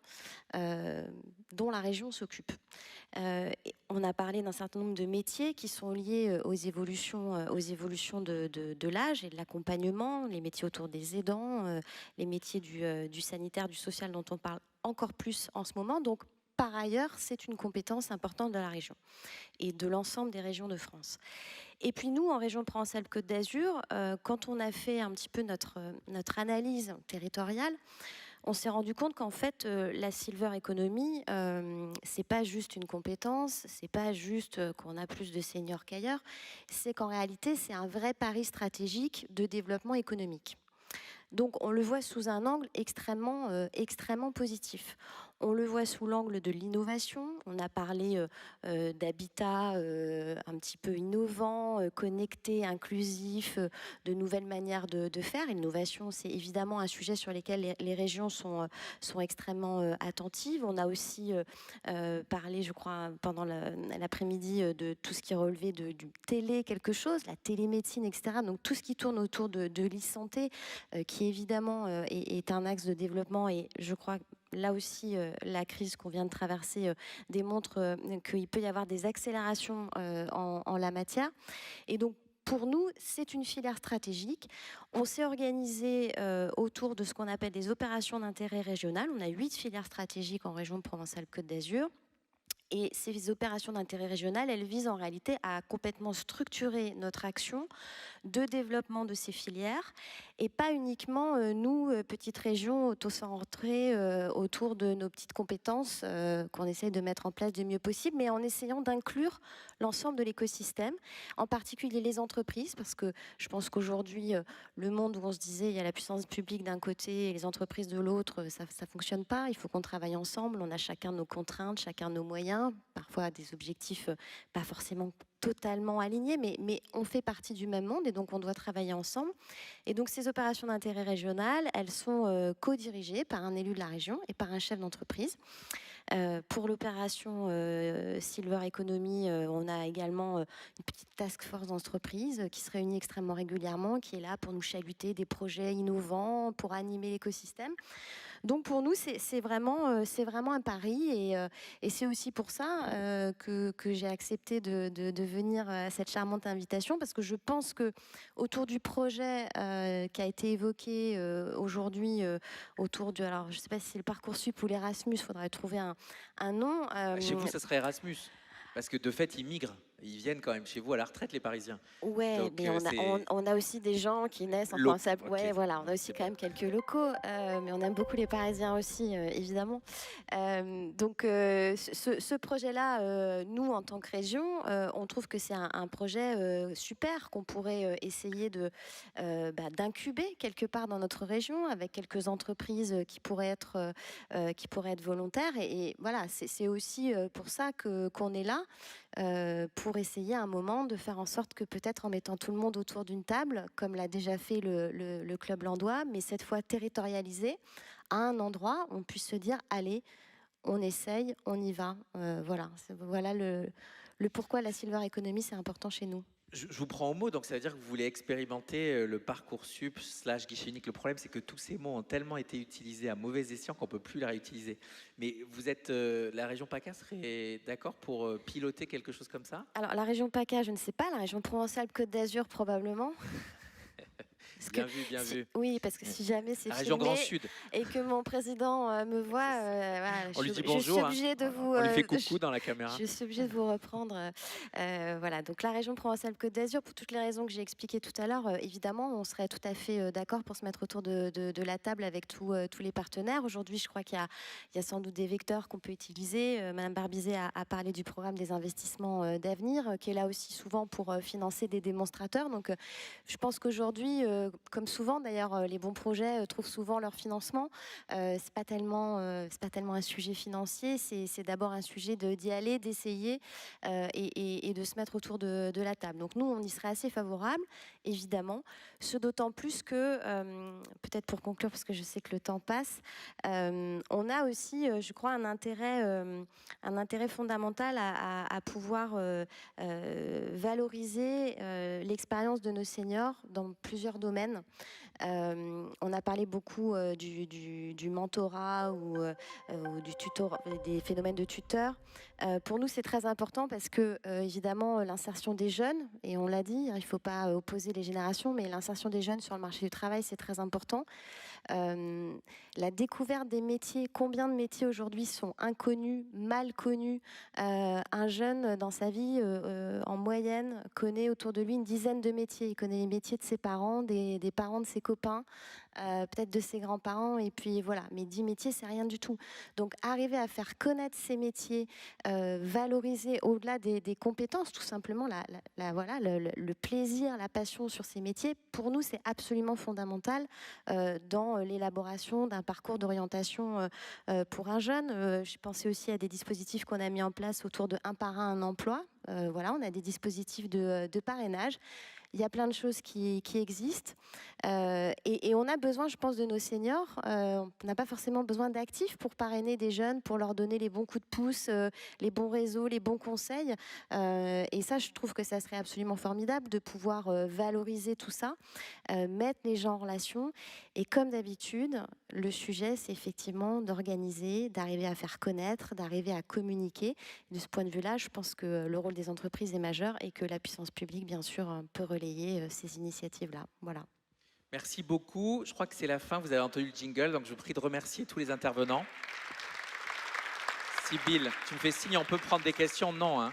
dont la région s'occupe. On a parlé d'un certain nombre de métiers qui sont liés aux évolutions de l'âge et de l'accompagnement, les métiers autour des aidants, les métiers du sanitaire, du social dont on parle encore plus en ce moment. Donc, par ailleurs, c'est une compétence importante de la région et de l'ensemble des régions de France. Et puis nous, en région Provence-Alpes-Côte d'Azur, quand on a fait un petit peu notre analyse territoriale, on s'est rendu compte qu'en fait, la silver economy, c'est pas juste une compétence, c'est pas juste qu'on a plus de seniors qu'ailleurs, c'est qu'en réalité, c'est un vrai pari stratégique de développement économique. Donc on le voit sous un angle extrêmement positif. On le voit sous l'angle de l'innovation. On a parlé d'habitat un petit peu innovant, connecté, inclusif, de nouvelles manières de faire. L'innovation, c'est évidemment un sujet sur lequel les régions sont extrêmement attentives. On a aussi parlé, je crois, pendant l'après-midi de tout ce qui relevait du télé quelque chose, la télémédecine, etc. Donc tout ce qui tourne autour de l'e-santé, qui évidemment est un axe de développement, et je crois là aussi, la crise qu'on vient de traverser démontre qu'il peut y avoir des accélérations en la matière. Et donc, pour nous, c'est une filière stratégique. On s'est organisé autour de ce qu'on appelle des opérations d'intérêt régional. On a 8 filières stratégiques en région Provence-Alpes-Côte d'Azur. Et ces opérations d'intérêt régional, elles visent en réalité à complètement structurer notre action de développement de ces filières, et pas uniquement nous, petites régions auto-centrées autour de nos petites compétences qu'on essaye de mettre en place du mieux possible, mais en essayant d'inclure l'ensemble de l'écosystème, en particulier les entreprises, parce que je pense qu'aujourd'hui, le monde où on se disait il y a la puissance publique d'un côté et les entreprises de l'autre, ça ne fonctionne pas. Il faut qu'on travaille ensemble, on a chacun nos contraintes, chacun nos moyens, parfois des objectifs pas forcément totalement alignés, mais on fait partie du même monde et donc on doit travailler ensemble. Et donc ces opérations d'intérêt régional, elles sont co-dirigées par un élu de la région et par un chef d'entreprise. Pour l'opération Silver Economy, on a également une petite task force d'entreprise qui se réunit extrêmement régulièrement, qui est là pour nous chaluter des projets innovants, pour animer l'écosystème. Donc pour nous, c'est vraiment un pari, et c'est aussi pour ça que j'ai accepté de venir à cette charmante invitation, parce que je pense que autour du projet qui a été évoqué aujourd'hui, autour de, alors je ne sais pas si c'est le Parcoursup ou l'Erasmus, il faudrait trouver un nom. Chez vous, ça serait Erasmus, parce que de fait, ils migrent. Ils viennent quand même chez vous à la retraite, les Parisiens. Ouais, donc, mais on a aussi des gens qui naissent en Provence-Alpes. Ouais, voilà, on a aussi quand même quelques locaux, mais on aime beaucoup les Parisiens aussi, évidemment. Donc, ce projet-là, nous, en tant que région, on trouve que c'est un projet super qu'on pourrait essayer d'incuber quelque part dans notre région, avec quelques entreprises qui pourraient être volontaires. Et voilà, c'est aussi pour ça qu'on est là. Pour essayer à un moment de faire en sorte que, peut-être en mettant tout le monde autour d'une table, comme l'a déjà fait le Club Landois, mais cette fois territorialisé, à un endroit, on puisse se dire, allez, on essaye, on y va. Voilà le pourquoi la Silver Economy, c'est important chez nous. Je vous prends au mot, donc ça veut dire que vous voulez expérimenter le Parcoursup / guichet unique. Le problème, c'est que tous ces mots ont tellement été utilisés à mauvais escient qu'on ne peut plus les réutiliser. Mais vous êtes, la région PACA serait d'accord pour piloter quelque chose comme ça? Alors, la région PACA, je ne sais pas. La région Provence-Alpes-Côte d'Azur, probablement. Bien vu. Oui, parce que si jamais c'est la région Grand Sud et que mon président me voit, on lui dit bonjour. Je suis obligée de vous. On lui fait coucou dans la caméra. Je suis obligée de vous reprendre. Voilà. Donc la région Provence-Alpes-Côte d'Azur, pour toutes les raisons que j'ai expliquées tout à l'heure, évidemment, on serait tout à fait d'accord pour se mettre autour de la table avec tous les partenaires. Aujourd'hui, je crois qu'il y a sans doute des vecteurs qu'on peut utiliser. Madame Barbizet a parlé du programme des investissements d'avenir, qui est là aussi souvent pour financer des démonstrateurs. Donc, je pense qu'aujourd'hui, comme souvent d'ailleurs, les bons projets trouvent souvent leur financement. C'est pas tellement un sujet financier, c'est d'abord un sujet d'y aller, d'essayer et de se mettre autour de la table. Donc nous, on y serait assez favorable, évidemment. Ce d'autant plus que, peut-être pour conclure, parce que je sais que le temps passe, on a aussi, je crois, un intérêt fondamental à pouvoir valoriser l'expérience de nos seniors dans plusieurs domaines. On a parlé beaucoup du mentorat ou du tutorat, des phénomènes de tuteurs. Pour nous, c'est très important parce que, évidemment, l'insertion des jeunes, et on l'a dit, il ne faut pas opposer les générations, mais l'insertion des jeunes sur le marché du travail, c'est très important. La découverte des métiers, combien de métiers aujourd'hui sont inconnus, mal connus. Un jeune, dans sa vie, en moyenne, connaît autour de lui une dizaine de métiers. Il connaît les métiers de ses parents, des parents de ses copains, peut-être de ses grands-parents, et puis voilà. Mais 10 métiers, c'est rien du tout. Donc, arriver à faire connaître ces métiers, valoriser au-delà des compétences, tout simplement, voilà, le plaisir, la passion sur ces métiers, pour nous, c'est absolument fondamental dans l'élaboration d'un parcours d'orientation pour un jeune. Je pensais aussi à des dispositifs qu'on a mis en place autour de un parrain, un emploi. Voilà, on a des dispositifs de parrainage. Il y a plein de choses qui existent et on a besoin, je pense, de nos seniors. On n'a pas forcément besoin d'actifs pour parrainer des jeunes, pour leur donner les bons coups de pouce, les bons réseaux, les bons conseils. Et ça, je trouve que ça serait absolument formidable de pouvoir valoriser tout ça, mettre les gens en relation. Et comme d'habitude, le sujet, c'est effectivement d'organiser, d'arriver à faire connaître, d'arriver à communiquer. De ce point de vue-là, je pense que le rôle des entreprises est majeur et que la puissance publique, bien sûr, peut relayer ces initiatives-là. Voilà. Merci beaucoup. Je crois que c'est la fin. Vous avez entendu le jingle, donc je vous prie de remercier tous les intervenants. Sybille, tu me fais signe, on peut prendre des questions? Non, hein,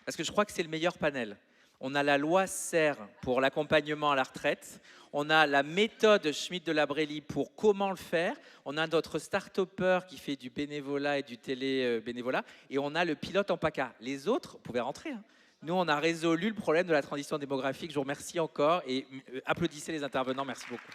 parce que je crois que c'est le meilleur panel. On a la loi SER pour l'accompagnement à la retraite. On a la méthode Schmitt de la Brélie pour comment le faire. On a notre start-upper qui fait du bénévolat et du télé-bénévolat. Et on a le pilote en PACA. Les autres, vous pouvez rentrer. Hein. Nous, on a résolu le problème de la transition démographique. Je vous remercie encore et applaudissez les intervenants. Merci beaucoup.